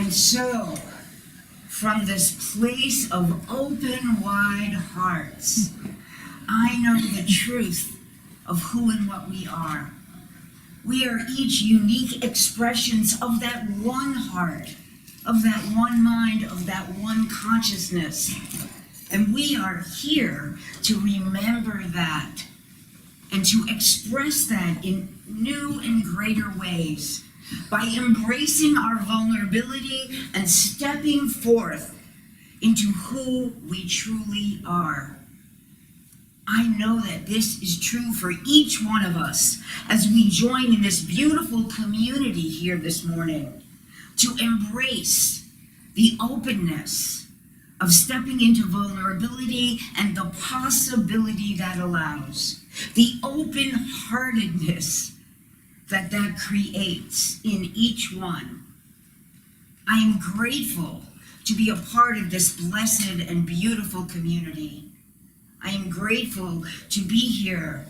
And so, from this place of open, wide hearts, I know the truth of who and what we are. We are each unique expressions of that one heart, of that one mind, of that one consciousness. And we are here to remember that and to express that in new and greater ways by embracing our vulnerability and stepping forth into who we truly are. I know that this is true for each one of us as we join in this beautiful community here this morning to embrace the openness of stepping into vulnerability and the possibility that allows, the open-heartedness that creates in each one. I am grateful to be a part of this blessed and beautiful community. I am grateful to be here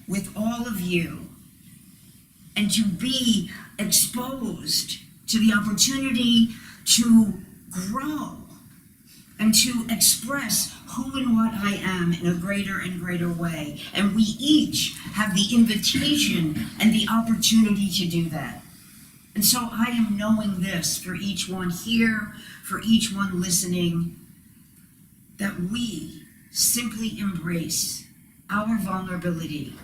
with all of you and to be exposed to the opportunity to grow and to express who and what I am in a greater and greater way. And we each have the invitation and the opportunity to do that. And so I am knowing this for each one here, for each one listening, that we simply embrace our vulnerability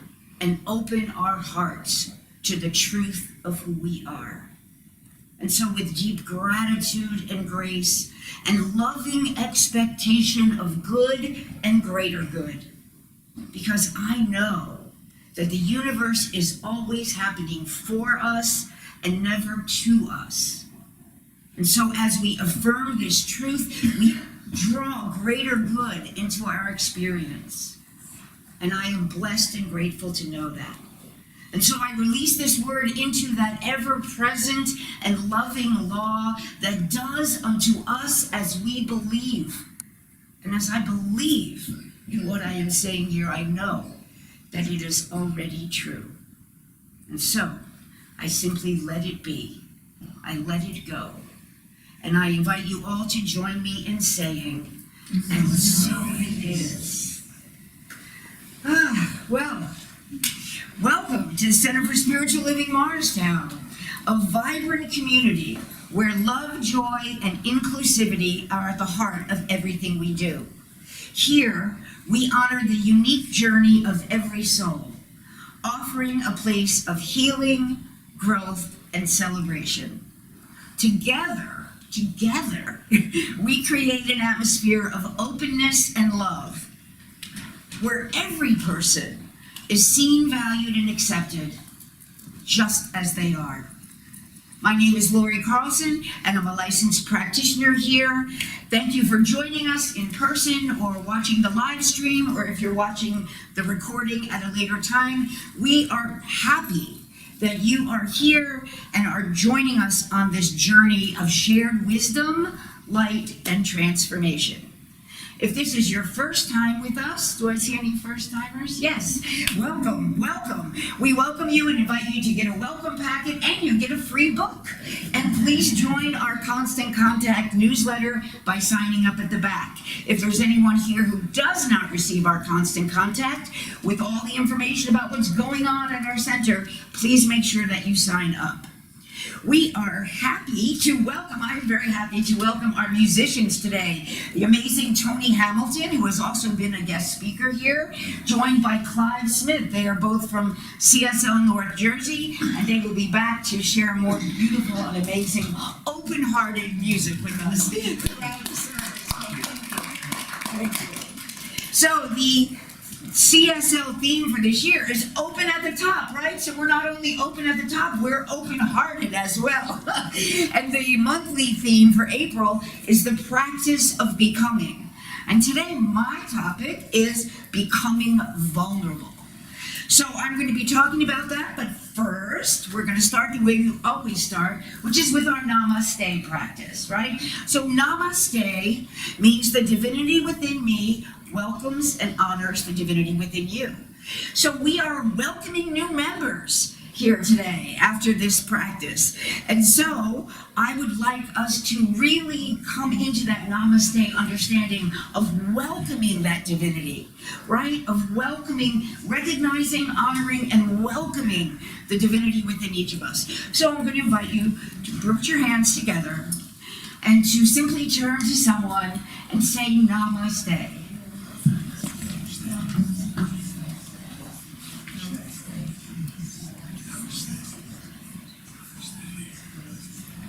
and open our hearts to the truth of who we are. And so with deep gratitude and grace and loving expectation of good and greater good, because I know that the universe is always happening for us and never to us. And so as we affirm this truth, we draw greater good into our experience. And I am blessed and grateful to know that. And so I release this word into that ever-present and loving law that does unto us as we believe. And as I believe in what I am saying here, I know that it is already true. And so I simply let it be. I let it go. And I invite you all to join me in saying, and so it is. Well, welcome to the Center for Spiritual Living Morristown, a vibrant community where love, joy, and inclusivity are at the heart of everything we do. Here, we honor the unique journey of every soul, offering a place of healing, growth, and celebration. Together, we create an atmosphere of openness and love, where every person is seen, valued, and accepted just as they are. My name is Lori Carlson, and I'm a licensed practitioner here. Thank you for joining us in person or watching the live stream, or if you're watching the recording at a later time. We are happy that you are here and are joining us on this journey of shared wisdom, light, and transformation. If this is your first time with us, do I see any first-timers? Yes. Welcome, welcome. We welcome you and invite you to get a welcome packet, and you get a free book. And please join our Constant Contact newsletter by signing up at the back. If there's anyone here who does not receive our Constant Contact with all the information about what's going on at our center, please make sure that you sign up. We are happy to welcome, I'm very happy to welcome our musicians today. The amazing Tony Hamilton, who has also been a guest speaker here, joined by Clive Smith. They are both from CSL North Jersey, and they will be back to share more beautiful and amazing, open-hearted music with us. Thank you. So the CSL theme for this year is open at the top, right? So we're not only open at the top, we're open-hearted as well. And the monthly theme for April is the practice of becoming. And today my topic is becoming vulnerable. So I'm going to be talking about that, but first we're going to start the way we always start, which is with our Namaste practice, right? So Namaste means the divinity within me welcomes and honors the divinity within you. So we are welcoming new members here today after this practice. And so I would like us to really come into that Namaste understanding of welcoming that divinity, right? Of welcoming, recognizing, honoring, and welcoming the divinity within each of us. So I'm going to invite you to put your hands together and to simply turn to someone and say Namaste.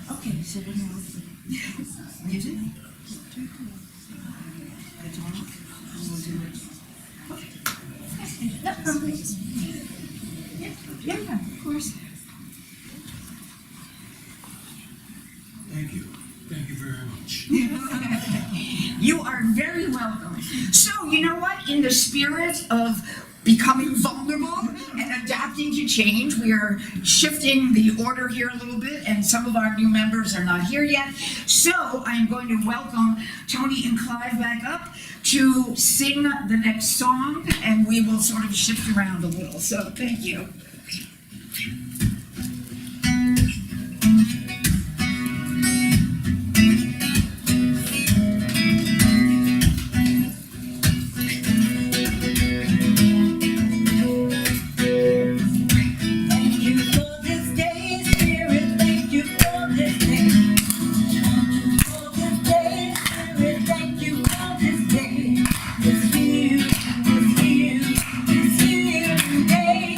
Okay, so then music? I will do it. Okay. No problem. Yeah, of course. Thank you. Thank you very much. You are very welcome. So, you know what? In the spirit of becoming vulnerable and adapting to change, we are shifting the order here a little bit, and some of our new members are not here yet. So I'm going to welcome Tony and Clive back up to sing the next song, and we will sort of shift around a little. So thank you. It's here today.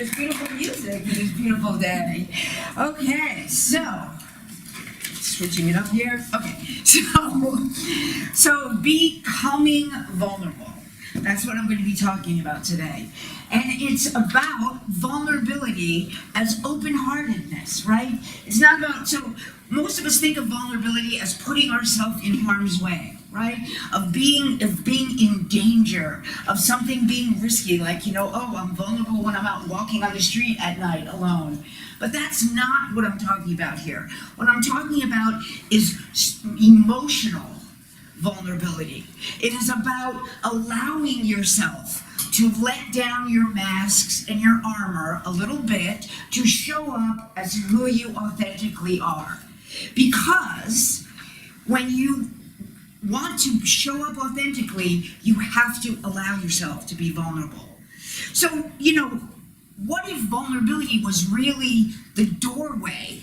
this beautiful music for this beautiful day. Okay, so, switching it up here. Okay, so becoming vulnerable. That's what I'm going to be talking about today. And it's about vulnerability as open-heartedness, right? It's not about, so most of us think of vulnerability as putting ourselves in harm's way, right? Of being in danger, of something being risky, like, oh, I'm vulnerable when I'm out walking on the street at night alone. But that's not what I'm talking about here. What I'm talking about is emotional vulnerability. It is about allowing yourself to let down your masks and your armor a little bit to show up as who you authentically are. Because when you want to show up authentically, you have to allow yourself to be vulnerable. So, what if vulnerability was really the doorway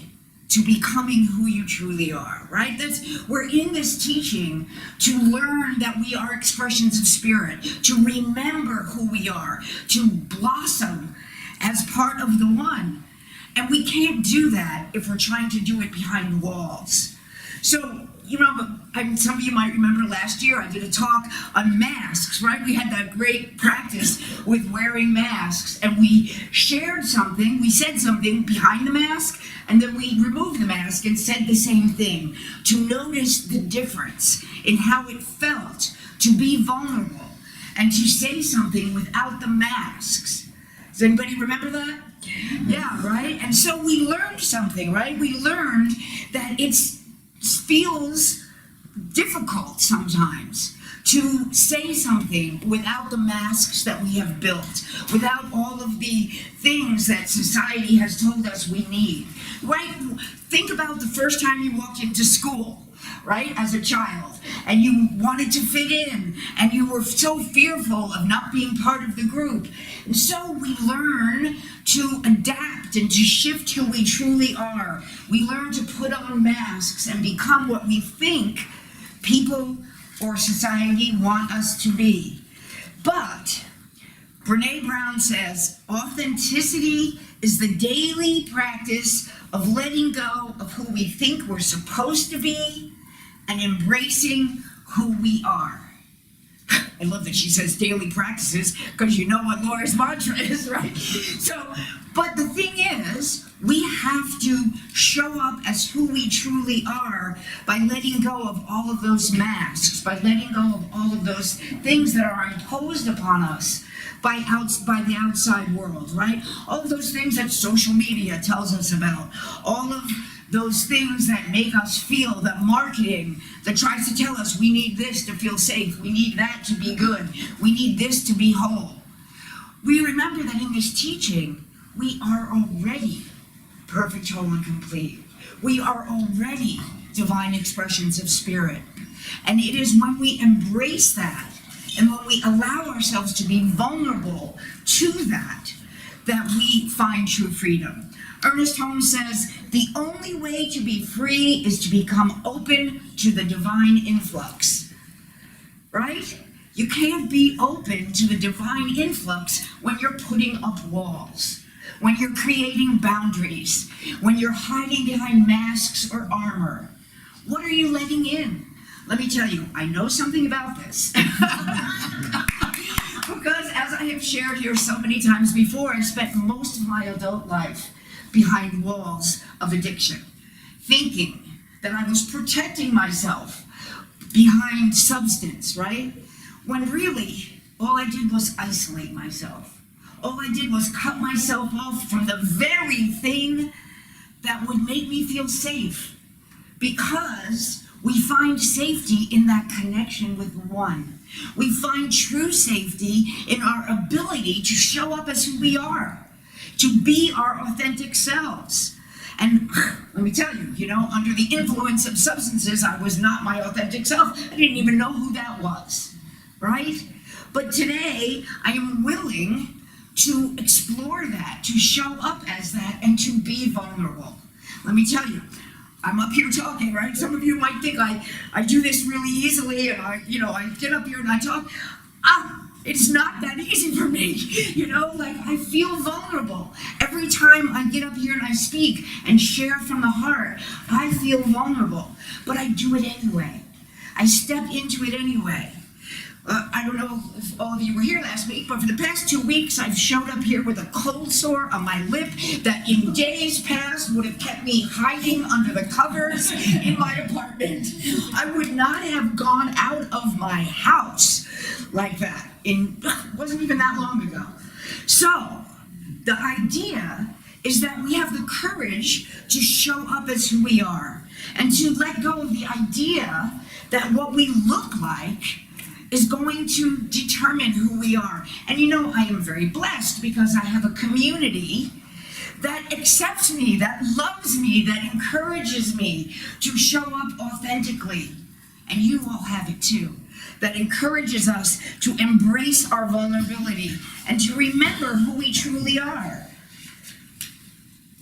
to becoming who you truly are, right? We're in this teaching to learn that we are expressions of spirit, to remember who we are, to blossom as part of the one. And we can't do that if we're trying to do it behind walls. So, some of you might remember last year I did a talk on masks, right? We had that great practice with wearing masks, and we shared something, we said something behind the mask, and then we removed the mask and said the same thing, to notice the difference in how it felt to be vulnerable and to say something without the masks. Does anybody remember that? Yeah, right? And so we learned something, right? We learned that it feels difficult sometimes to say something without the masks that we have built, without all of the things that society has told us we need, right? Think about the first time you walked into school, right, as a child, and you wanted to fit in, and you were so fearful of not being part of the group. And so we learn to adapt and to shift who we truly are. We learn to put on masks and become what we think people or society want us to be. But Brené Brown says, authenticity is the daily practice of letting go of who we think we're supposed to be and embracing who we are. I love that she says daily practices, because you know what Laura's mantra is, right? So, but the thing is, we have to show up as who we truly are by letting go of all of those masks, by letting go of all of those things that are imposed upon us by the outside world, right? All of those things that social media tells us about, all of those things that make us feel, that marketing that tries to tell us we need this to feel safe, we need that to be good, we need this to be whole. We remember that in this teaching, we are already perfect, whole, and complete. We are already divine expressions of spirit. And it is when we embrace that, and when we allow ourselves to be vulnerable to that, that we find true freedom. Ernest Holmes says, the only way to be free is to become open to the divine influx. Right? You can't be open to the divine influx when you're putting up walls, when you're creating boundaries, when you're hiding behind masks or armor. What are you letting in? Let me tell you, I know something about this. Because as I have shared here so many times before, I spent most of my adult life behind walls of addiction, thinking that I was protecting myself behind substance, right? When really, all I did was isolate myself. All I did was cut myself off from the very thing that would make me feel safe. Because we find safety in that connection with one. We find true safety in our ability to show up as who we are, to be our authentic selves. And let me tell you, under the influence of substances, I was not my authentic self. I didn't even know who that was, right? But today, I am willing to explore that, to show up as that, and to be vulnerable. Let me tell you, I'm up here talking, right? Some of you might think I do this really easily, and I get up here and I talk. It's not that easy for me, like I feel vulnerable. Every time I get up here and I speak and share from the heart, I feel vulnerable, but I do it anyway. I step into it anyway. I don't know if all of you were here last week, but for the past 2 weeks, I've showed up here with a cold sore on my lip that in days past would have kept me hiding under the covers in my apartment. I would not have gone out of my house like that. It wasn't even that long ago. So, the idea is that we have the courage to show up as who we are and to let go of the idea that what we look like is going to determine who we are. And I am very blessed because I have a community that accepts me, that loves me, that encourages me to show up authentically. And you all have it too. That encourages us to embrace our vulnerability and to remember who we truly are.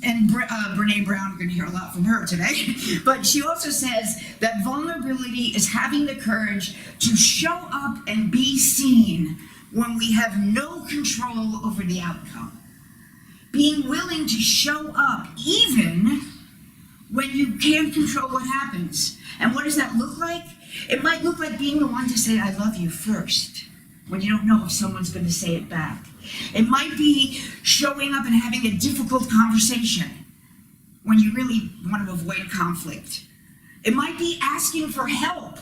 And Brene Brown, we're going to hear a lot from her today, but she also says that vulnerability is having the courage to show up and be seen when we have no control over the outcome. Being willing to show up even when you can't control what happens. And what does that look like? It might look like being the one to say, I love you first, when you don't know if someone's going to say it back. It might be showing up and having a difficult conversation when you really want to avoid conflict. It might be asking for help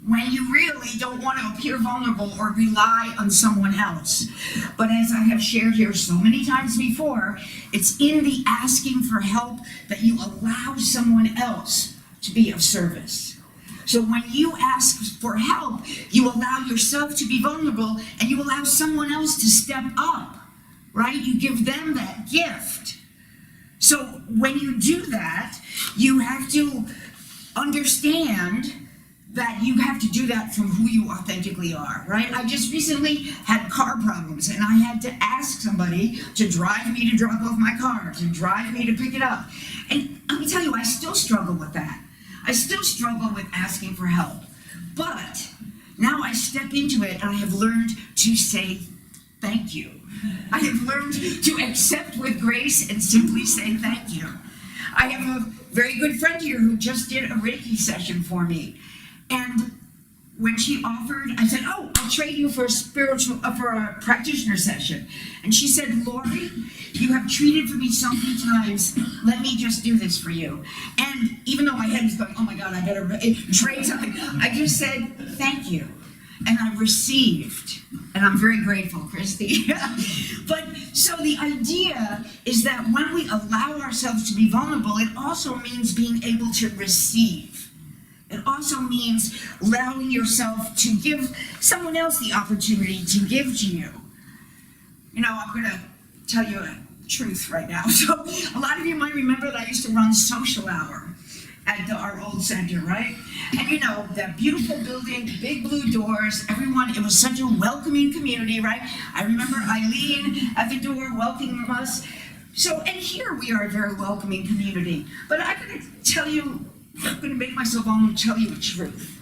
when you really don't want to appear vulnerable or rely on someone else. But as I have shared here so many times before, it's in the asking for help that you allow someone else to be of service. So when you ask for help, you allow yourself to be vulnerable and you allow someone else to step up, right? You give them that gift. So when you do that, you have to understand that you have to do that from who you authentically are, right? I just recently had car problems and I had to ask somebody to drive me to drop off my car, to drive me to pick it up. And let me tell you, I still struggle with that. I still struggle with asking for help, but now I step into it and I have learned to say thank you. I have learned to accept with grace and simply say thank you. I have a very good friend here who just did a Reiki session for me, and when she offered, I said, oh, I'll trade you for a practitioner session. And she said, Lori, you have treated for me so many times. Let me just do this for you. And even though my head was going, oh my God, I better trade something, I just said, thank you. And I received. And I'm very grateful, Christy. But so the idea is that when we allow ourselves to be vulnerable, it also means being able to receive. It also means allowing yourself to give someone else the opportunity to give to you. I'm going to tell you a truth right now. So a lot of you might remember that I used to run social hour at our old center, right? And that beautiful building, big blue doors, everyone, it was such a welcoming community, right? I remember Eileen at the door welcoming us. So, and here we are a very welcoming community. But I'm going to tell you, I'm going to make myself vulnerable and tell you the truth.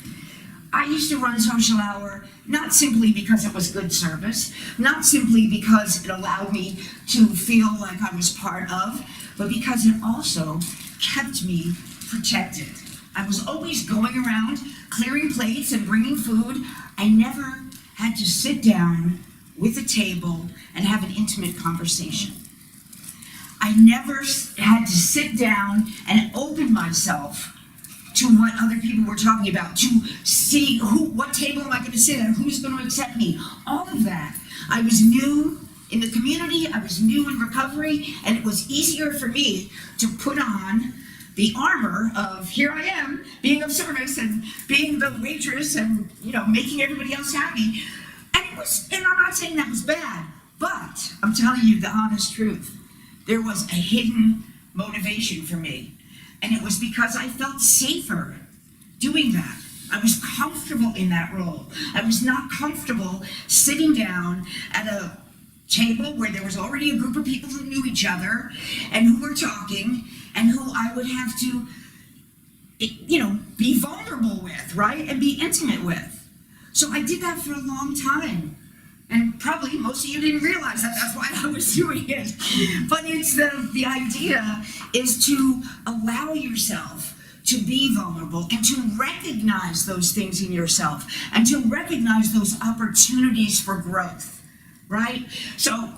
I used to run social hour not simply because it was good service, not simply because it allowed me to feel like I was part of, but because it also kept me protected. I was always going around clearing plates and bringing food. I never had to sit down with a table and have an intimate conversation. I never had to sit down and open myself to what other people were talking about, to see what table am I going to sit at, who's going to accept me, all of that. I was new in the community, I was new in recovery, and it was easier for me to put on the armor of here I am, being of service and being the waitress and making everybody else happy. And I'm not saying that was bad, but I'm telling you the honest truth. There was a hidden motivation for me. And it was because I felt safer doing that. I was comfortable in that role. I was not comfortable sitting down at a table where there was already a group of people who knew each other and who were talking and who I would have to, be vulnerable with, right? And be intimate with. So I did that for a long time. And probably most of you didn't realize that that's why I was doing it. But it's the idea is to allow yourself to be vulnerable and to recognize those things in yourself and to recognize those opportunities for growth, right? So,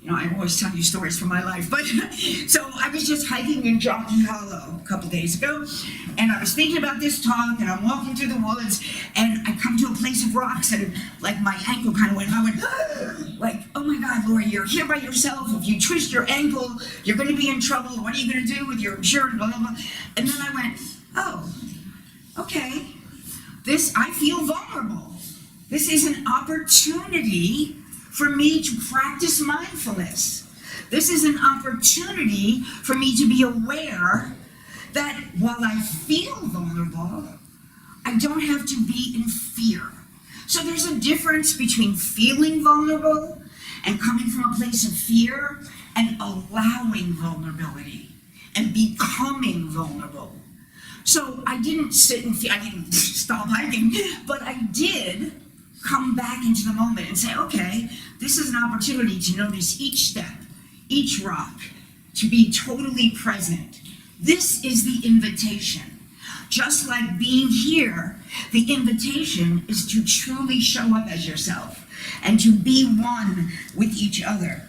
I always tell you stories from my life, but so I was just hiking in Jockey Hollow a couple days ago, and I was thinking about this talk, and I'm walking through the woods, and I come to a place of rocks, and like my ankle kind of went, I went, like, oh my God, Lori, you're here by yourself. If you twist your ankle, you're going to be in trouble. What are you going to do with your insurance, blah, blah, blah. And then I went, oh, okay, I feel vulnerable. This is an opportunity for me to practice mindfulness. This is an opportunity for me to be aware that while I feel vulnerable, I don't have to be in fear. So there's a difference between feeling vulnerable and coming from a place of fear and allowing vulnerability and becoming vulnerable. So I didn't I didn't stop hiking, but I did come back into the moment and say, okay, this is an opportunity to notice each step, each rock, to be totally present. This is the invitation. Just like being here, the invitation is to truly show up as yourself and to be one with each other.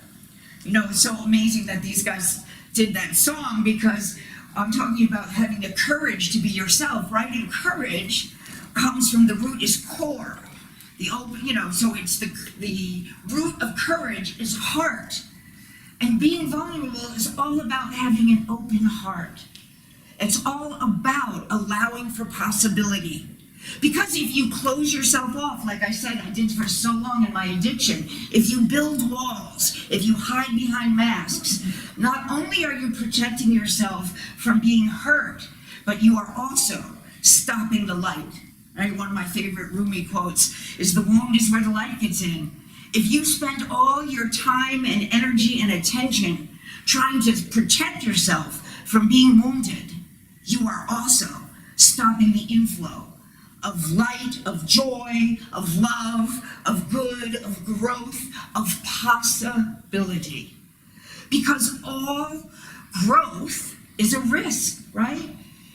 It's so amazing that these guys did that song because I'm talking about having the courage to be yourself, right? And courage comes from the root is core. So it's the root of courage is heart. And being vulnerable is all about having an open heart. It's all about allowing for possibility. Because if you close yourself off, like I said, I did for so long in my addiction, if you build walls, if you hide behind masks, not only are you protecting yourself from being hurt, but you are also stopping the light. Right? One of my favorite Rumi quotes is, the wound is where the light gets in. If you spend all your time and energy and attention trying to protect yourself from being wounded, you are also stopping the inflow of light, of joy, of love, of good, of growth, of possibility. Because all growth is a risk, right?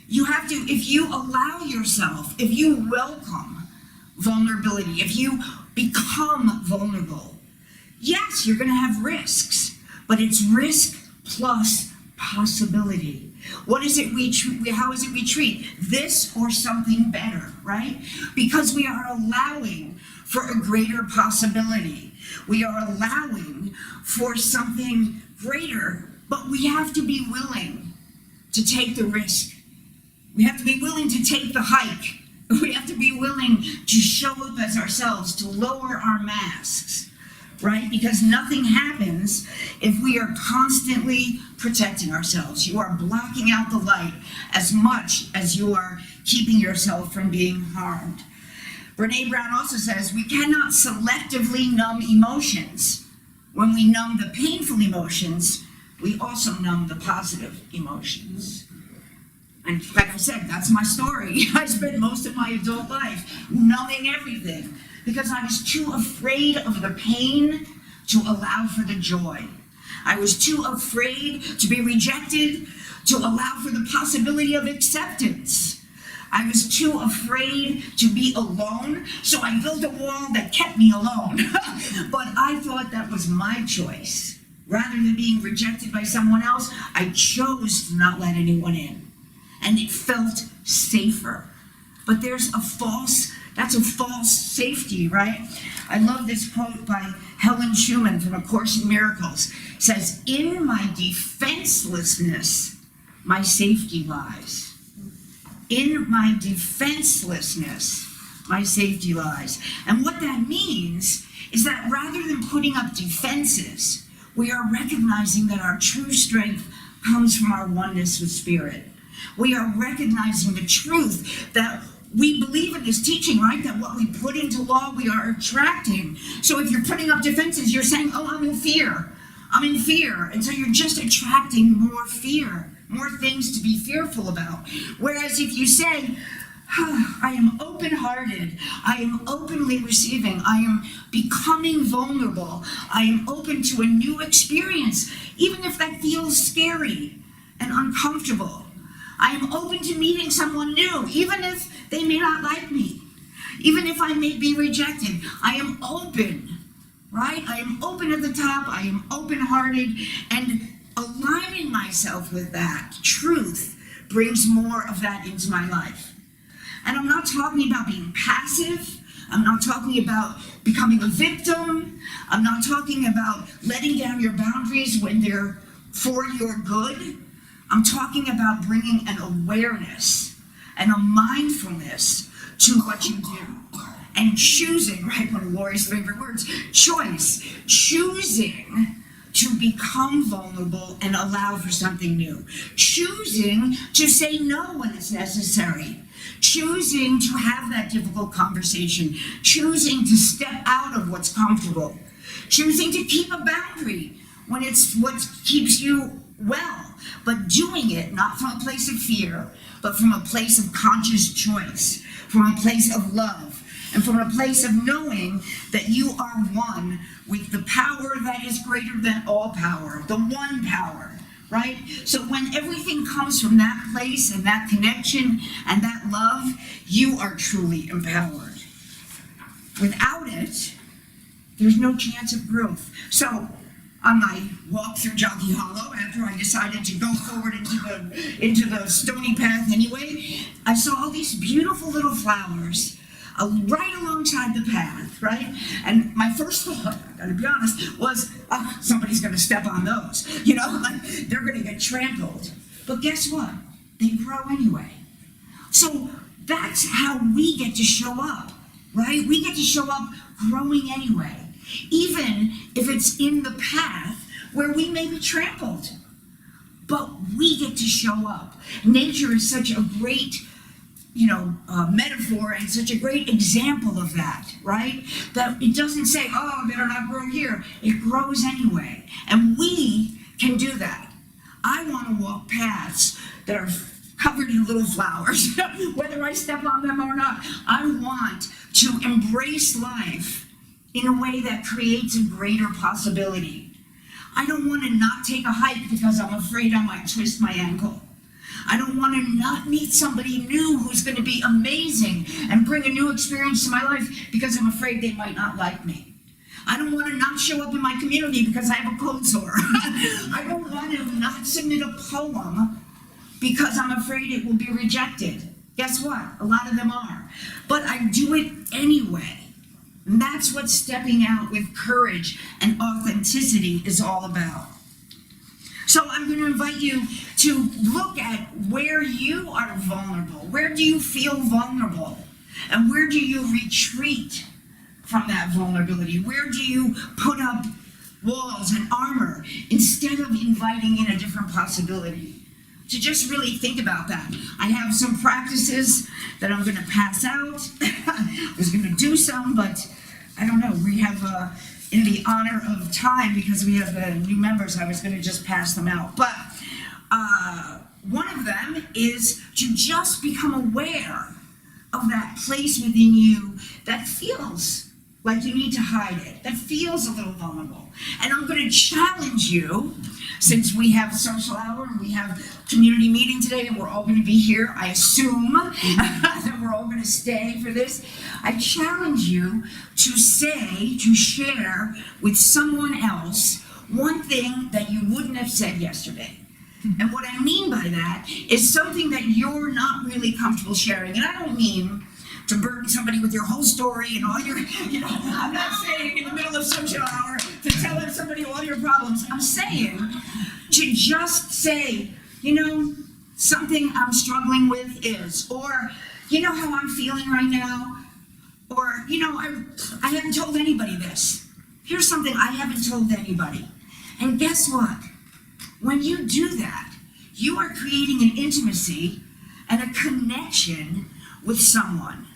You have to, if you allow yourself, if you welcome vulnerability, if you become vulnerable, yes, you're going to have risks, but it's risk plus possibility. What is it how is it we treat this or something better, right? Because we are allowing for a greater possibility. We are allowing for something greater, but we have to be willing to take the risk. We have to be willing to take the hike. We have to be willing to show up as ourselves, to lower our masks, right? Because nothing happens if we are constantly protecting ourselves. You are blocking out the light as much as you are keeping yourself from being harmed. Brene Brown also says, we cannot selectively numb emotions. When we numb the painful emotions, we also numb the positive emotions. And like I said, that's my story. I spent most of my adult life numbing everything because I was too afraid of the pain to allow for the joy. I was too afraid to be rejected to allow for the possibility of acceptance. I was too afraid to be alone, so I built a wall that kept me alone. But I thought that was my choice. Rather than being rejected by someone else, I chose to not let anyone in. And it felt safer. But that's a false safety, right? I love this quote by Helen Schumann from A Course in Miracles. It says, in my defenselessness, my safety lies. In my defenselessness, my safety lies. And what that means is that rather than putting up defenses, we are recognizing that our true strength comes from our oneness with Spirit. We are recognizing the truth that we believe in this teaching, right? That what we put into law, we are attracting. So if you're putting up defenses, you're saying, oh, I'm in fear. I'm in fear. And so you're just attracting more fear, more things to be fearful about. Whereas if you say, I am open-hearted. I am openly receiving. I am becoming vulnerable. I am open to a new experience, even if that feels scary and uncomfortable. I am open to meeting someone new, even if they may not like me, even if I may be rejected. I am open, right? I am open at the top. I am open-hearted, and aligning myself with that truth brings more of that into my life. And I'm not talking about being passive. I'm not talking about becoming a victim. I'm not talking about letting down your boundaries when they're for your good. I'm talking about bringing an awareness and a mindfulness to what you do. And choosing, right, one of Lori's favorite words, choice. Choosing to become vulnerable and allow for something new. Choosing to say no when it's necessary. Choosing to have that difficult conversation. Choosing to step out of what's comfortable. Choosing to keep a boundary when it's what keeps you well. But doing it not from a place of fear, but from a place of conscious choice. From a place of love. And from a place of knowing that you are one with the power that is greater than all power, the one power, right? So when everything comes from that place and that connection and that love, you are truly empowered. Without it, there's no chance of growth. So on my walk through Jockey Hollow, after I decided to go forward into the stony path anyway, I saw all these beautiful little flowers right alongside the path, right? And my first thought, I gotta be honest, was, oh, somebody's gonna step on those. You know, like, they're gonna get trampled. But guess what? They grow anyway. So that's how we get to show up, right? We get to show up growing anyway, even if it's in the path where we may be trampled. But we get to show up. Nature is such a great metaphor and such a great example of that, right? That it doesn't say, oh, better not grow here. It grows anyway. And we can do that. I want to walk paths that are covered in little flowers, whether I step on them or not. I want to embrace life in a way that creates a greater possibility. I don't want to not take a hike because I'm afraid I might twist my ankle. I don't want to not meet somebody new who's going to be amazing and bring a new experience to my life because I'm afraid they might not like me. I don't want to not show up in my community because I have a cold sore. I don't want to not submit a poem because I'm afraid it will be rejected. Guess what? A lot of them are. But I do it anyway. And that's what stepping out with courage and authenticity is all about. So I'm going to invite you to look at where you are vulnerable. Where do you feel vulnerable? And where do you retreat from that vulnerability? Where do you put up walls and armor instead of inviting in a different possibility? To just really think about that. I have some practices that I'm going to pass out. I was going to do some, but I don't know. We have in the honor of time, because we have new members, I was going to just pass them out. But one of them is to just become aware of that place within you that feels like you need to hide it, that feels a little vulnerable. And I'm going to challenge you, since we have social hour and we have community meeting today and we're all going to be here, I assume that we're all going to stay for this. I challenge you to share with someone else one thing that you wouldn't have said yesterday. And what I mean by that is something that you're not really comfortable sharing. And I don't mean to burden somebody with your whole story and all your, I'm not saying in the middle of social hour to tell somebody all your problems. I'm saying to just say, something I'm struggling with is, or, how I'm feeling right now, or, I haven't told anybody this. Here's something I haven't told anybody. And guess what? When you do that, you are creating an intimacy and a connection with someone.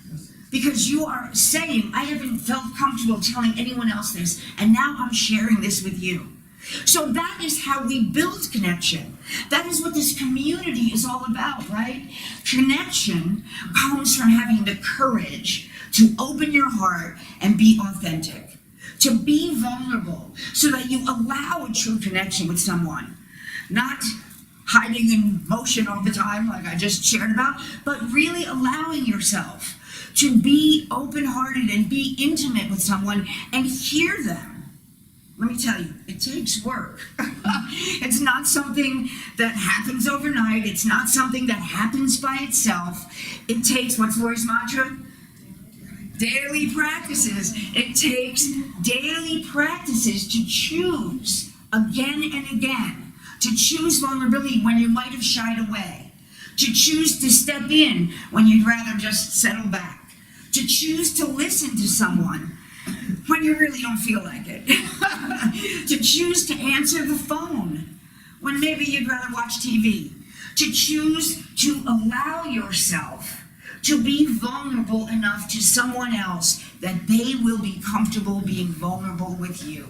Because you are saying, I haven't felt comfortable telling anyone else this, and now I'm sharing this with you. So that is how we build connection. That is what this community is all about, right? Connection comes from having the courage to open your heart and be authentic, to be vulnerable, so that you allow a true connection with someone. Not hiding in motion all the time, like I just shared about, but really allowing yourself to be open-hearted and be intimate with someone and hear them. Let me tell you, it takes work. It's not something that happens overnight. It's not something that happens by itself. It takes, what's Lori's mantra? Daily practices. It takes daily practices to choose again and again, to choose vulnerability when you might have shied away, to choose to step in when you'd rather just settle back, to choose to listen to someone when you really don't feel like it, to choose to answer the phone when maybe you'd rather watch TV, to choose to allow yourself to be vulnerable enough to someone else that they will be comfortable being vulnerable with you.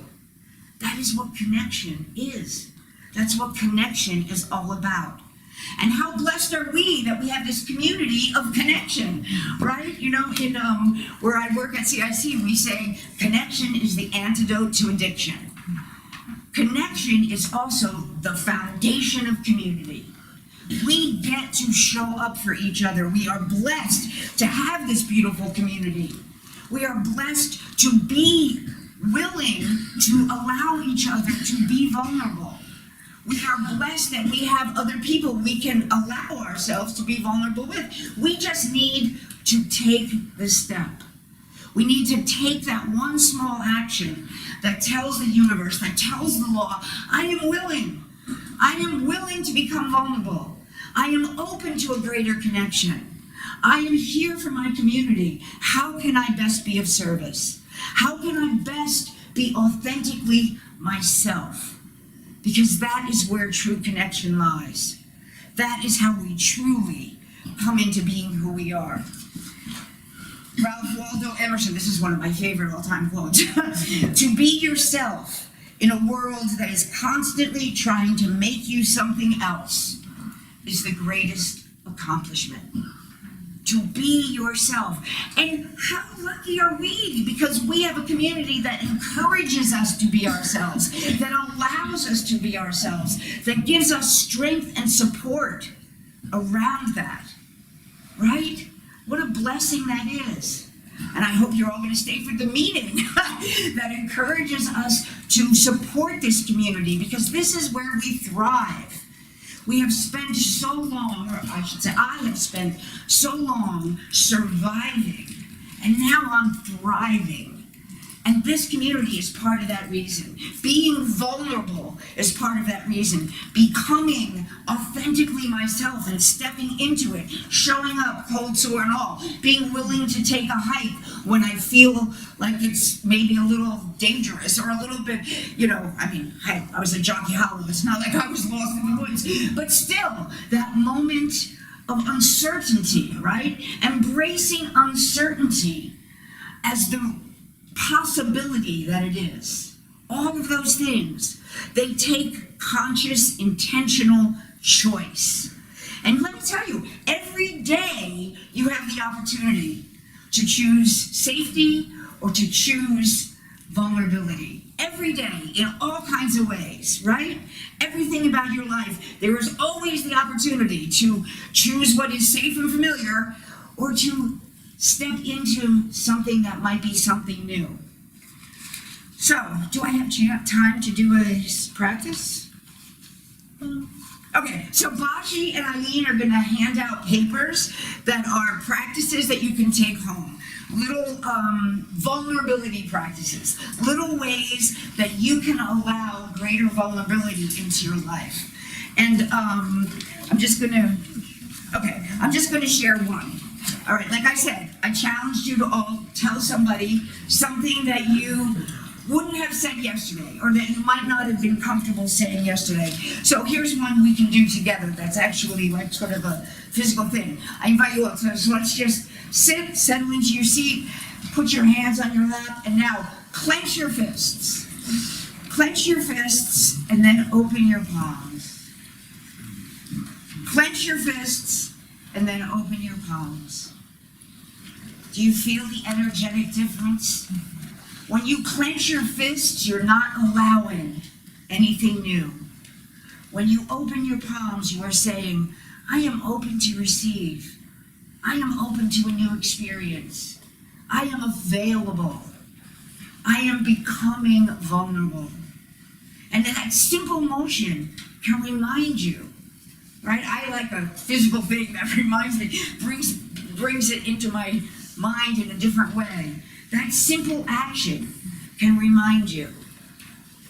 That is what connection is. That's what connection is all about. And how blessed are we that we have this community of connection, right? You know, in where I work at CIC, we say connection is the antidote to addiction. Connection is also the foundation of community. We get to show up for each other. We are blessed to have this beautiful community. We are blessed to be willing to allow each other to be vulnerable. We are blessed that we have other people we can allow ourselves to be vulnerable with. We just need to take the step. We need to take that one small action that tells the universe, that tells the law, I am willing. I am willing to become vulnerable. I am open to a greater connection. I am here for my community. How can I best be of service? How can I best be authentically myself? Because that is where true connection lies. That is how we truly come into being who we are. Ralph Waldo Emerson, this is one of my favorite all-time quotes. To be yourself in a world that is constantly trying to make you something else is the greatest accomplishment. To be yourself. And how lucky are we? Because we have a community that encourages us to be ourselves, that allows us to be ourselves, that gives us strength and support around that. Right? What a blessing that is. And I hope you're all going to stay for the meeting that encourages us to support this community, because this is where we thrive. We have spent so long, or I should say, I have spent so long surviving, and now I'm thriving. And this community is part of that reason. Being vulnerable is part of that reason. Becoming authentically myself and stepping into it, showing up cold sore and all, being willing to take a hike when I feel like it's maybe a little dangerous or a little bit, you know, I mean, hey, I was at Jockey Hollow. It's not like I was lost in the woods, but still, that moment of uncertainty, right? Embracing uncertainty as the possibility that it is. All of those things, they take conscious, intentional choice. And let me tell you, every day you have the opportunity to choose safety or to choose vulnerability. Every day, in all kinds of ways, right? Everything about your life, there is always the opportunity to choose what is safe and familiar or to step into something that might be something new. So, do I have time to do a practice? Okay, so Bashi and Eileen are going to hand out papers that are practices that you can take home. Little vulnerability practices, little ways that you can allow greater vulnerability into your life. And I'm just going to share one. All right, like I said, I challenged you to all tell somebody something that you wouldn't have said yesterday, or that you might not have been comfortable saying yesterday. So here's one we can do together that's actually like sort of a physical thing. I invite you all, so let's just sit, settle into your seat, put your hands on your lap, and now clench your fists. Clench your fists and then open your palms. Clench your fists and then open your palms. Do you feel the energetic difference? When you clench your fists, you're not allowing anything new. When you open your palms, you are saying, I am open to receive. I am open to a new experience. I am available. I am becoming vulnerable. And that simple motion can remind you, right? I like a physical thing that reminds me, brings it into my mind in a different way. That simple action can remind you.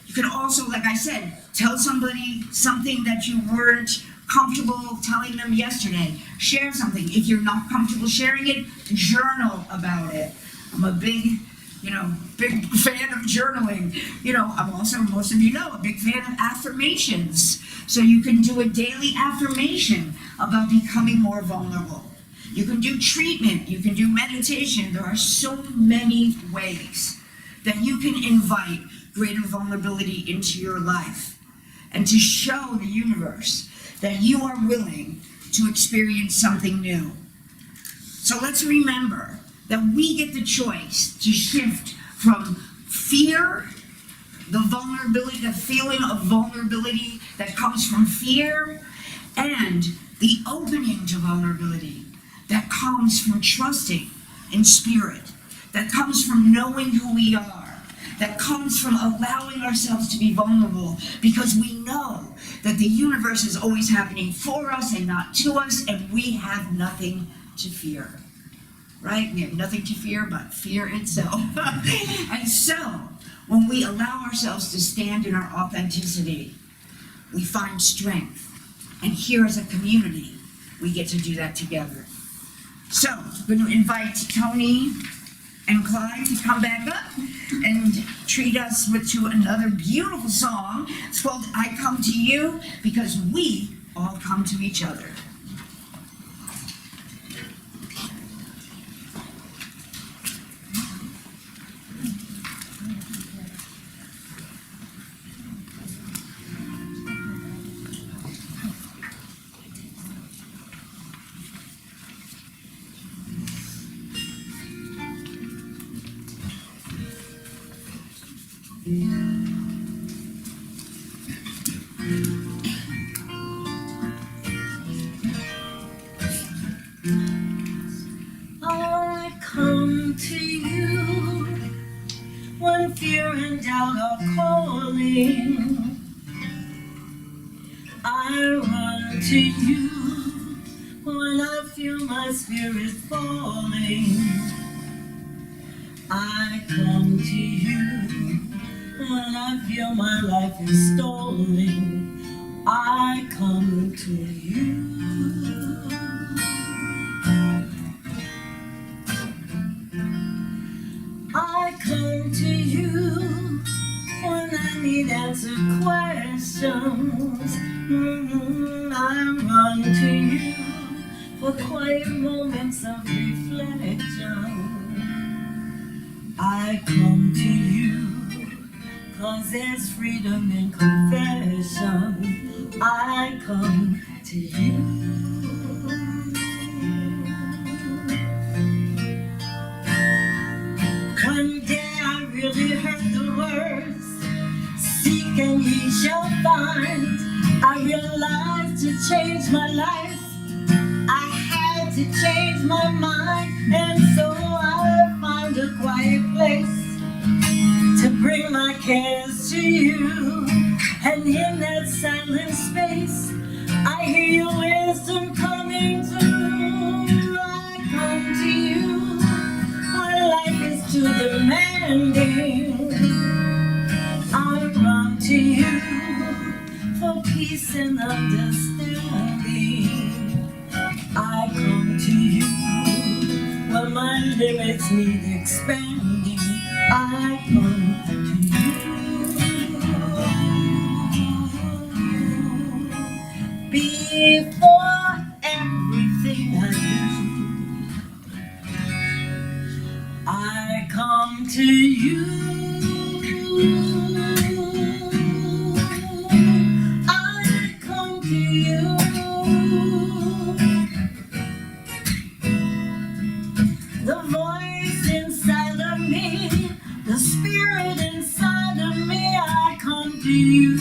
You can also, like I said, tell somebody something that you weren't comfortable telling them yesterday. Share something. If you're not comfortable sharing it, journal about it. I'm a big fan of journaling. I'm also, most of you know, a big fan of affirmations. So you can do a daily affirmation about becoming more vulnerable. You can do treatment, you can do meditation. There are so many ways that you can invite greater vulnerability into your life and to show the universe that you are willing to experience something new. So let's remember that we get the choice to shift from fear, the vulnerability, the feeling of vulnerability that comes from fear, and the opening to vulnerability that comes from trusting in spirit, that comes from knowing who we are, that comes from allowing ourselves to be vulnerable, because we know that the universe is always happening for us and not to us, and we have nothing to fear. Right? We have nothing to fear but fear itself. And so, when we allow ourselves to stand in our authenticity, we find strength. And here as a community, we get to do that together. So, I'm going to invite Tony and Clyde to come back up and treat us to another beautiful song. It's called I Come to You, because we all come to each other. I come to you when fear and doubt are calling. I run to you when I feel my spirit falling. I come to you when I feel my life is stolen. I come to you. I come to you when I need answered questions. I run to you for quiet moments of reflection. I come to you 'cause there's freedom in confession. I come to you. One day I really heard the words, seek and ye shall find. I realized to change my life, I had to change my mind. And so I found a quiet place to bring my cares to you. And in that silent space, I hear your wisdom coming through. I come to you when life is too demanding. I run to you for peace and understanding. I come to you when my limits need expanding. I come to you. Before everything I do, I come to you. to you.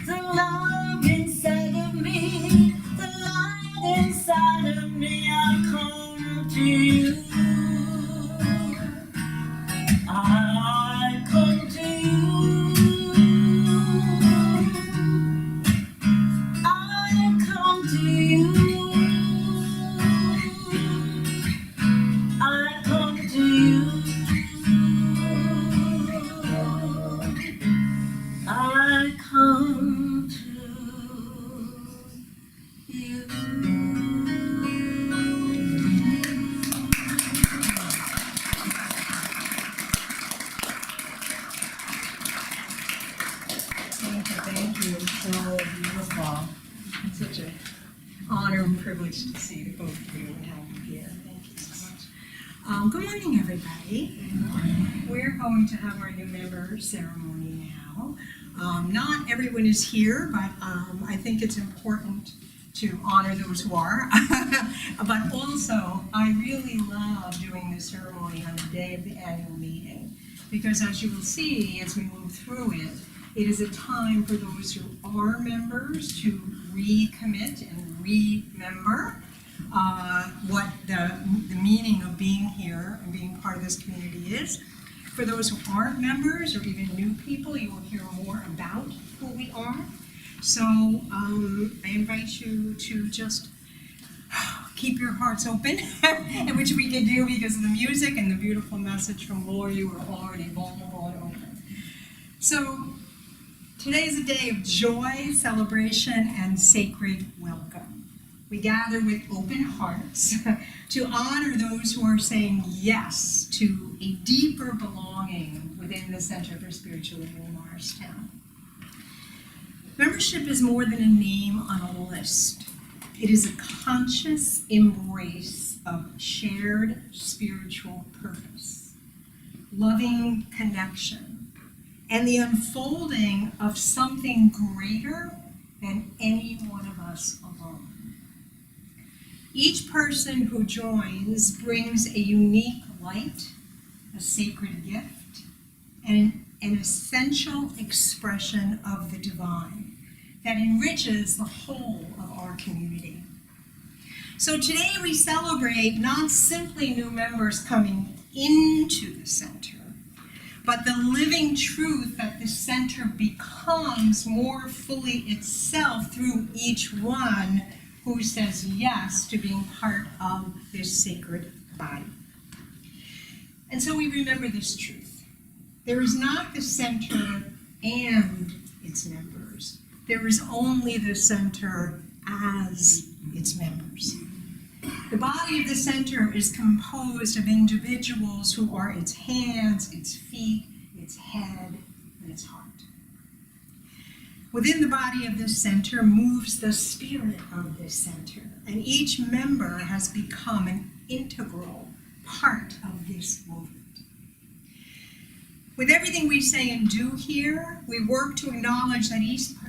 The love inside of me, the light inside of me, I come to you. I come to you. I come to you. I come to you. I come to you. Thank you. So beautiful. It's such an honor and privilege to see the both of you and have you here. Thank you so much. Good morning, everybody. We're going to have our new member ceremony now. Not everyone is here, but I think it's important to honor those who are. But also, I really love doing this ceremony on the day of the annual meeting, because as you will see as we move through it, it is a time for those who are members to recommit and remember what the meaning of being here and being part of this community is. For those who aren't members or even new people, you will hear more about who we are. So I invite you to just keep your hearts open, which we can do because of the music and the beautiful message from Lori. You are already vulnerable and open. So today is a day of joy, celebration, and sacred welcome. We gather with open hearts to honor those who are saying yes to a deeper belonging within the Center for Spiritual Living in Morristown. Membership is more than a name on a list. It is a conscious embrace of shared spiritual purpose, loving connection, and the unfolding of something greater than any one of us alone. Each person who joins brings a unique light, a sacred gift, and an essential expression of the divine that enriches the whole of our community. So today we celebrate not simply new members coming into the center, but the living truth that the center becomes more fully itself through each one who says yes to being part of this sacred body. And so we remember this truth. There is not the center and its members. There is only the center as its members. The body of the center is composed of individuals who are its hands, its feet, its head, and its heart. Within the body of this center moves the spirit of this center, and each member has become an integral part of this movement. With everything we say and do here, we work to acknowledge that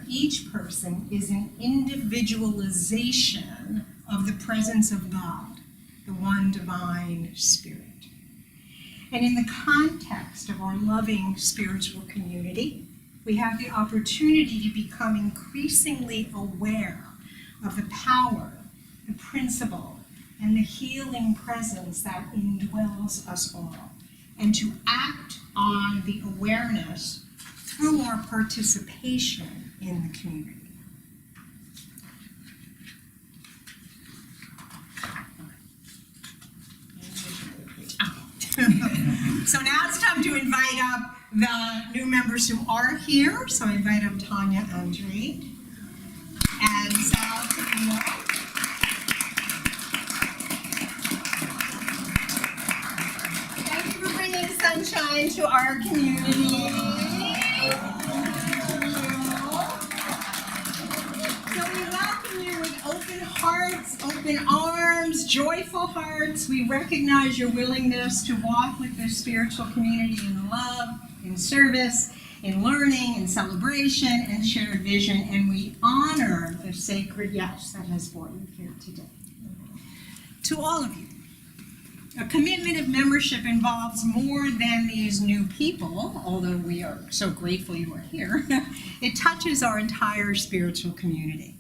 each person is an individualization of the presence of God, the one divine spirit. And in the context of our loving spiritual community, we have the opportunity to become increasingly aware of the power, the principle, and the healing presence that indwells us all, and to act on the awareness through our participation in the community. So now it's time to invite up the new members who are here. So I invite up Tanya Andre and Sal Trevino. Thank you for bringing sunshine to our community. So we welcome you with open hearts, open arms, joyful hearts. We recognize your willingness to walk with this spiritual community in love, in service, in learning, in celebration, and shared vision. And we honor the sacred yes that has brought you here today. To all of you, A commitment of membership involves more than these new people, although we are so grateful you are here. It touches our entire spiritual community.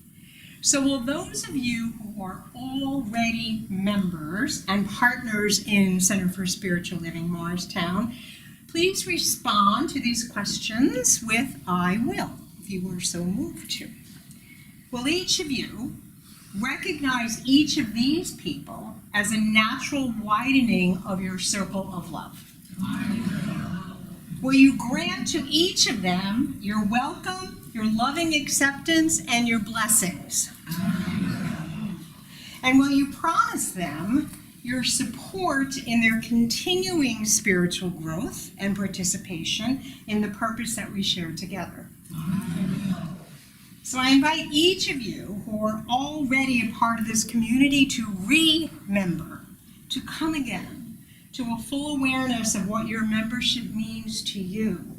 So will those of you who are already members and partners in Center for Spiritual Living Morristown, please respond to these questions with "I will," if you were so moved to. Will each of you recognize each of these people as a natural widening of your circle of love? Will you grant to each of them your welcome, your loving acceptance, and your blessings? And will you promise them your support in their continuing spiritual growth and participation in the purpose that we share together? So I invite each of you who are already a part of this community to remember, to come again, to a full awareness of what your membership means to you,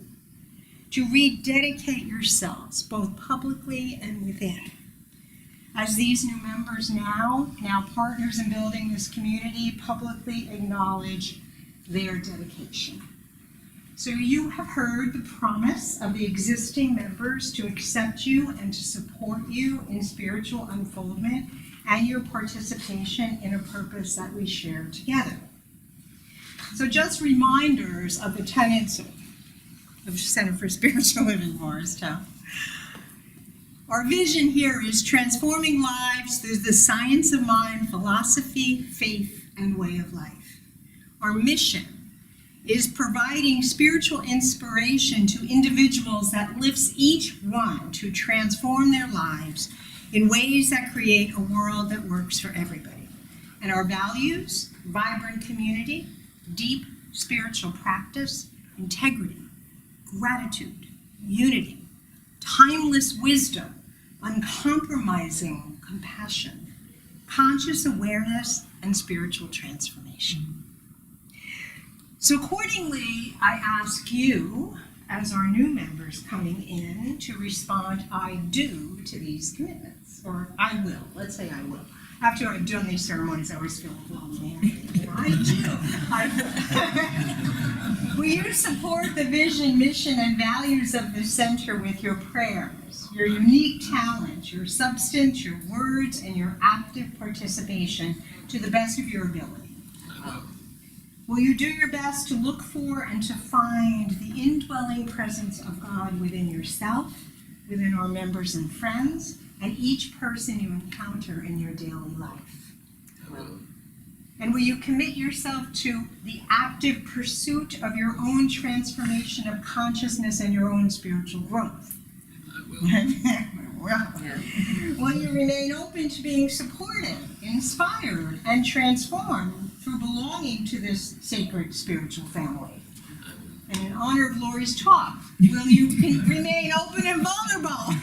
to rededicate yourselves, both publicly and within. As these new members now partners in building this community, publicly acknowledge their dedication. So you have heard the promise of the existing members to accept you and to support you in spiritual unfoldment and your participation in a purpose that we share together. So just reminders of the tenets of Center for Spiritual Living Morristown. Our vision here is transforming lives through the science of mind, philosophy, faith, and way of life. Our mission is providing spiritual inspiration to individuals that lifts each one to transform their lives in ways that create a world that works for everybody. And our values: vibrant community, deep spiritual practice, integrity, gratitude, unity, timeless wisdom, uncompromising compassion, conscious awareness, and spiritual transformation. So accordingly, I ask you, as our new members coming in, to respond "I do" to these commitments, or "I will." Let's say "I will." After I've done these ceremonies, I always feel a little manly. I will. Will you support the vision, mission, and values of the center with your prayers, your unique talent, your substance, your words, and your active participation to the best of your ability? Will you do your best to look for and to find the indwelling presence of God within yourself, within our members and friends, and each person you encounter in your daily life? And will you commit yourself to the active pursuit of your own transformation of consciousness and your own spiritual growth? Will you remain open to being supported, inspired, and transformed through belonging to this sacred spiritual family? And in honor of Lori's talk, will you remain open and vulnerable?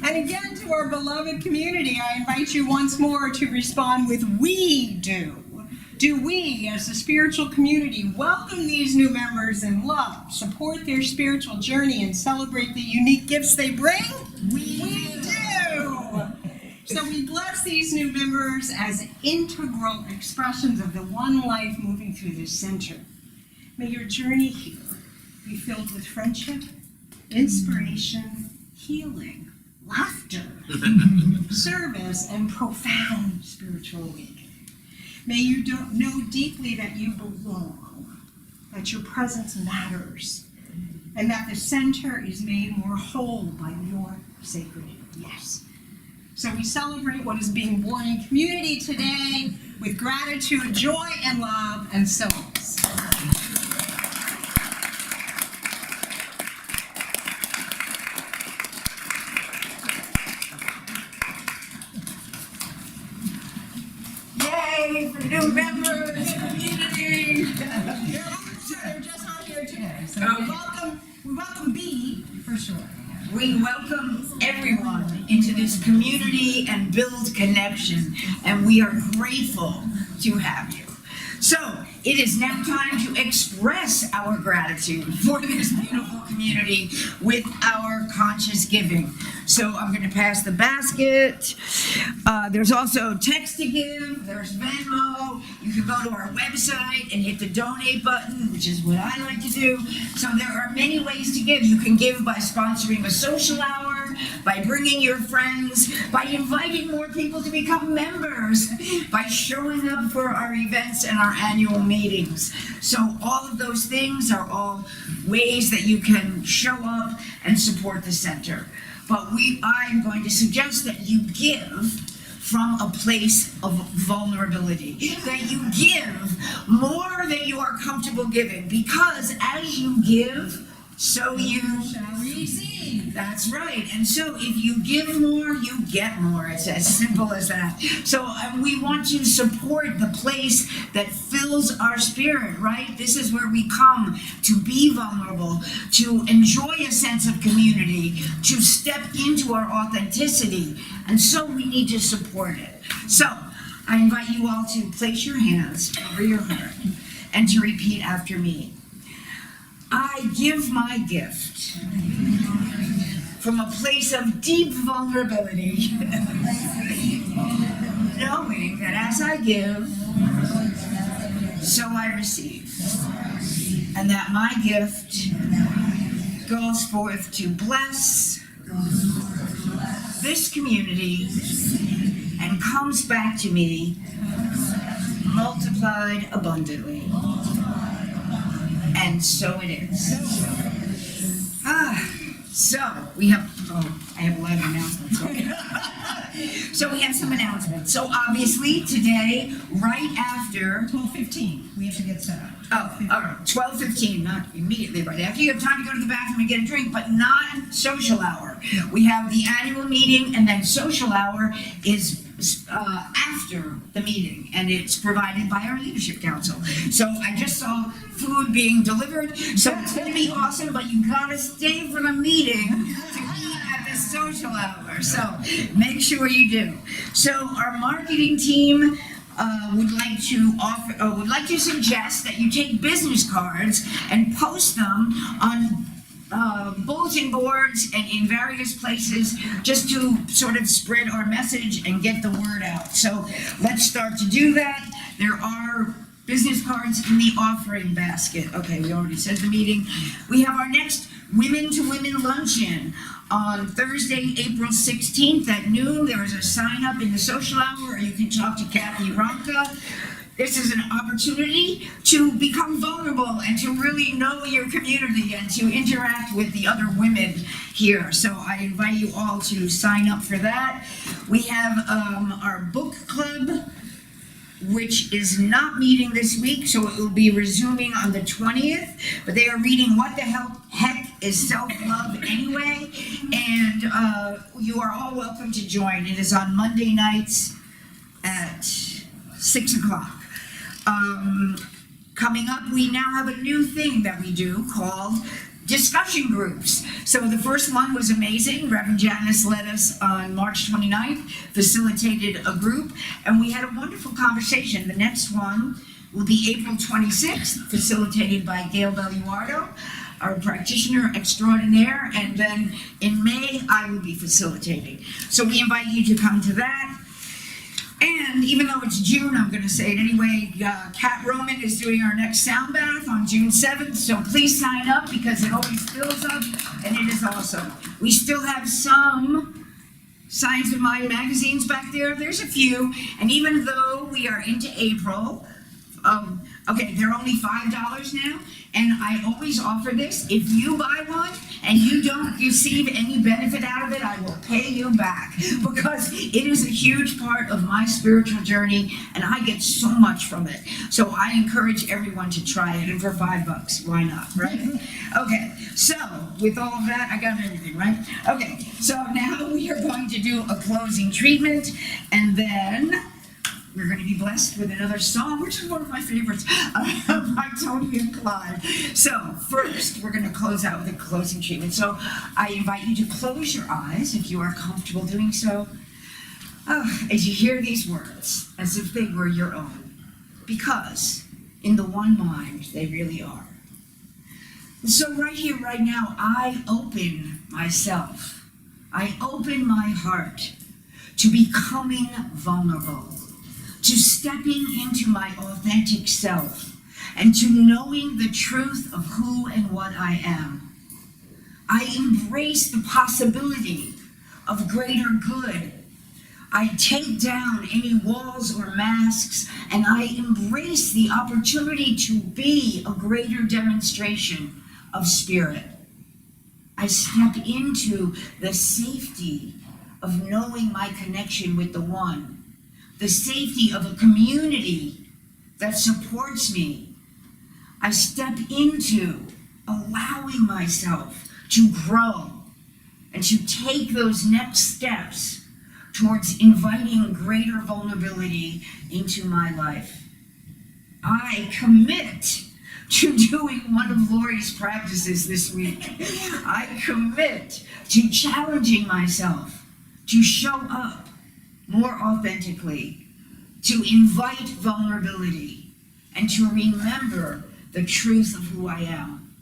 And again, to our beloved community, I invite you once more to respond with "we do." Do we, as a spiritual community, welcome these new members in love, support their spiritual journey, and celebrate the unique gifts they bring? We do. So we bless these new members as integral expressions of the one life moving through this center. May your journey here be filled with friendship, inspiration, healing, laughter, service, and profound spiritual awakening. May you know deeply that you belong, that your presence matters, and that the center is made more whole by your sacred yes. So we celebrate what is being born in community today with gratitude, joy, and love, and so on. Yay for new members, community. They're just not here today. So we welcome B for sure. We welcome everyone into this community and build connection, and we are grateful to have you. So, it is now time to express our gratitude for this beautiful community with our conscious giving. So I'm going to pass the basket. There's also text to give, there's Venmo. You can go to our website and hit the donate button, which is what I like to do. So there are many ways to give. You can give by sponsoring a social hour, by bringing your friends, by inviting more people to become members, by showing up for our events and our annual meetings. So all of those things are all ways that you can show up and support the center. But I'm going to suggest that you give from a place of vulnerability, that you give more than you are comfortable giving, because as you give, so you shall receive. That's right. And so if you give more, you get more. It's as simple as that. So we want to support the place that fills our spirit, right? This is where we come to be vulnerable, to enjoy a sense of community, to step into our authenticity. And so we need to support it. So I invite you all to place your hands over your heart and to repeat after me. I give my gift from a place of deep vulnerability, knowing that as I give, so I receive, and that my gift goes forth to bless this community and comes back to me multiplied abundantly. And so it is. So we have, I have 11 announcements. So we have some announcements. So obviously today, right after 12:15, we have to get set up. all right, 12:15, not immediately right after. You have time to go to the bathroom and get a drink, but not social hour. We have the annual meeting, and then social hour is after the meeting, and it's provided by our leadership council. So I just saw food being delivered, so it's going to be awesome, but you gotta stay for the meeting to eat at the social hour. So make sure you do. So our marketing team would like to suggest that you take business cards and post them on bulletin boards and in various places, just to sort of spread our message and get the word out. So let's start to do that. There are business cards in the offering basket. Okay, we already said the meeting. We have our next Women to Women luncheon on Thursday, April 16th at noon. There is a sign up in the social hour, or you can talk to Kathy Ronka. This is an opportunity to become vulnerable and to really know your community and to interact with the other women here. So I invite you all to sign up for that. We have our book club, which is not meeting this week, so it will be resuming on the 20th. But they are reading What the Heck is Self-Love Anyway? And you are all welcome to join. It is on Monday nights at 6 o'clock. Coming up, we now have a new thing that we do called discussion groups. So the first one was amazing. Reverend Janice led us on March 29th, facilitated a group, and we had a wonderful conversation. The next one will be April 26th, facilitated by Gail Belluardo, our practitioner extraordinaire, and then in May, I will be facilitating. So we invite you to come to that. And even though it's June, I'm going to say it anyway, Kat Roman is doing our next sound bath on June 7th, so please sign up because it always fills up and it is awesome. We still have some Science of Mind magazines back there. There's a few, and even though we are into April, okay, they're only $5 now, and I always offer this. If you buy one and you don't receive any benefit out of it, I will pay you back, because it is a huge part of my spiritual journey, and I get so much from it. So I encourage everyone to try it, and for $5, why not, right? Okay, so with all of that, I got everything, right? Okay, so now we are going to do a closing treatment, and then we're going to be blessed with another song, which is one of my favorites, by Tony and Clyde. So first, we're going to close out with a closing treatment. So I invite you to close your eyes if you are comfortable doing so, as you hear these words, as if they were your own. Because in the one mind they really are. So right here, right now, I open myself. I open my heart to becoming vulnerable, to stepping into my authentic self, and to knowing the truth of who and what I am. I embrace the possibility of greater good. I take down any walls or masks, and I embrace the opportunity to be a greater demonstration of spirit. I step into the safety of knowing my connection with the One, the safety of a community that supports me. I step into allowing myself to grow and to take those next steps towards inviting greater vulnerability into my life. I commit to doing one of Lori's practices this week. I commit to challenging myself to show up more authentically, to invite vulnerability, and to remember the truth of who I am,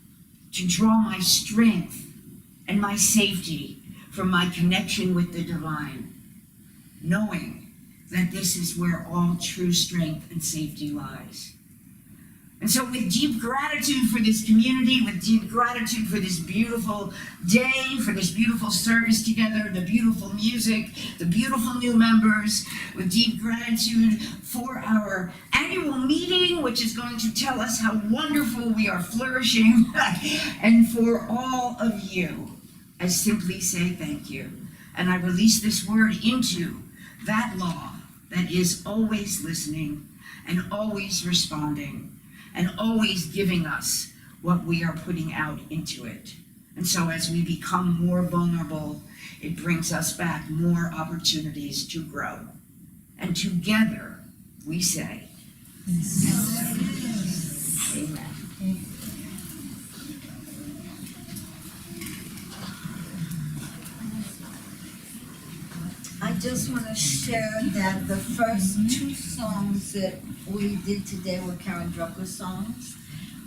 to draw my strength and my safety from my connection with the divine, knowing that this is where all true strength and safety lies. And so with deep gratitude for this community, with deep gratitude for this beautiful day, for this beautiful service together, the beautiful music, the beautiful new members, with deep gratitude for our annual meeting, which is going to tell us how wonderful we are flourishing, and for all of you, I simply say thank you. And I release this word into that law that is always listening and always responding, and always giving us what we are putting out into it. And so as we become more vulnerable, it brings us back more opportunities to grow. And together, we say, Amen. I just want to share that the first two songs that we did today were Karen Drucker songs,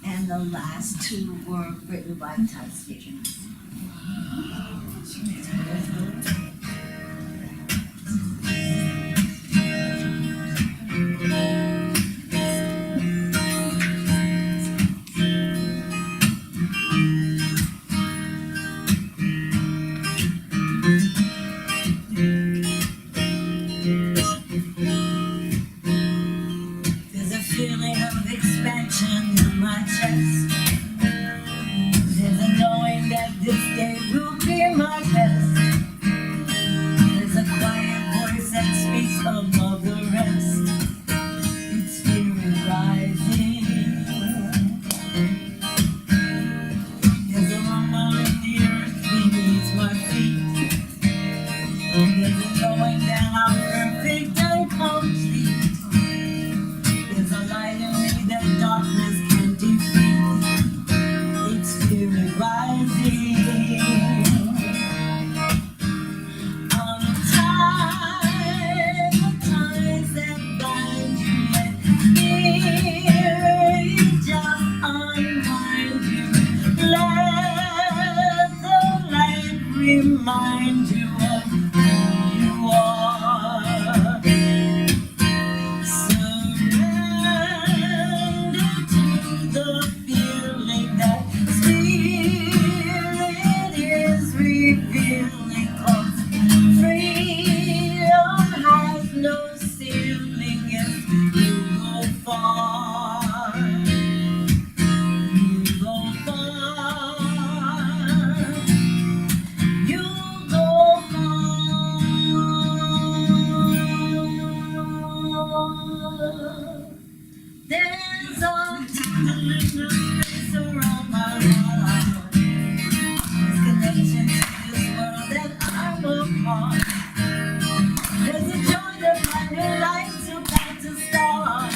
and the last two were written by Ty Stevens. Remind you of who you are. Surrender to the feeling that spirit is revealing. 'Cause freedom has no ceiling if you go far. You go far. There's a little space around my heart. This connection to this world that I'm a part. There's a joy that my new life's about to start.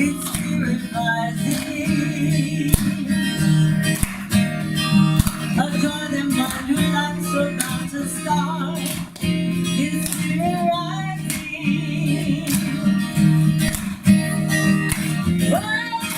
It's spirit rising. A joy that my new life's about to start. It's spirit rising. Rising.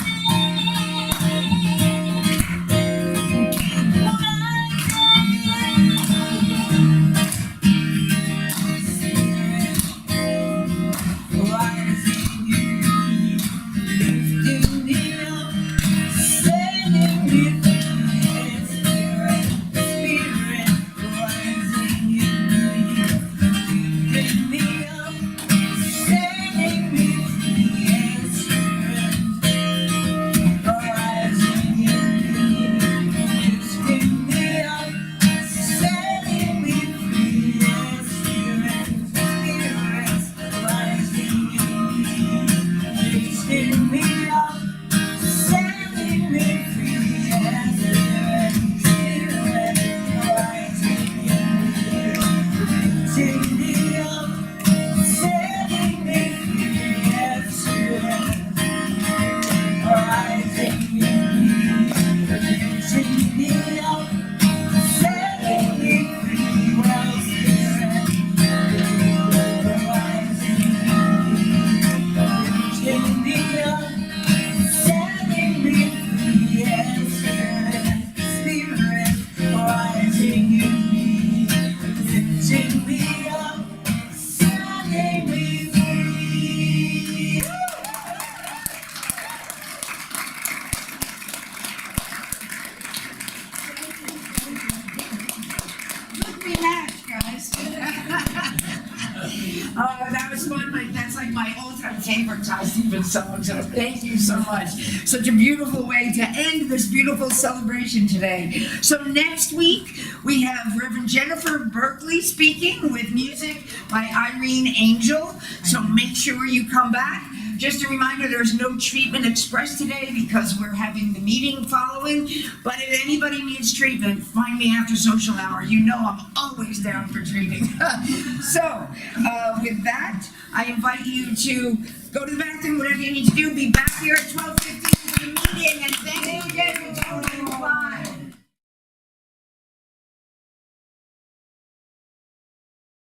prioritized even song, so thank you so much. Such a beautiful way to end this beautiful celebration today. So next week, we have Reverend Jennifer Berkeley speaking with music by Irene Angel. So make sure you come back. Just a reminder, there's no treatment express today because we're having the meeting following. But if anybody needs treatment, find me after social hour. You know I'm always down for treating. So, with that, I invite you to go to the bathroom, whatever you need to do. Be back here at 12:15 for the meeting.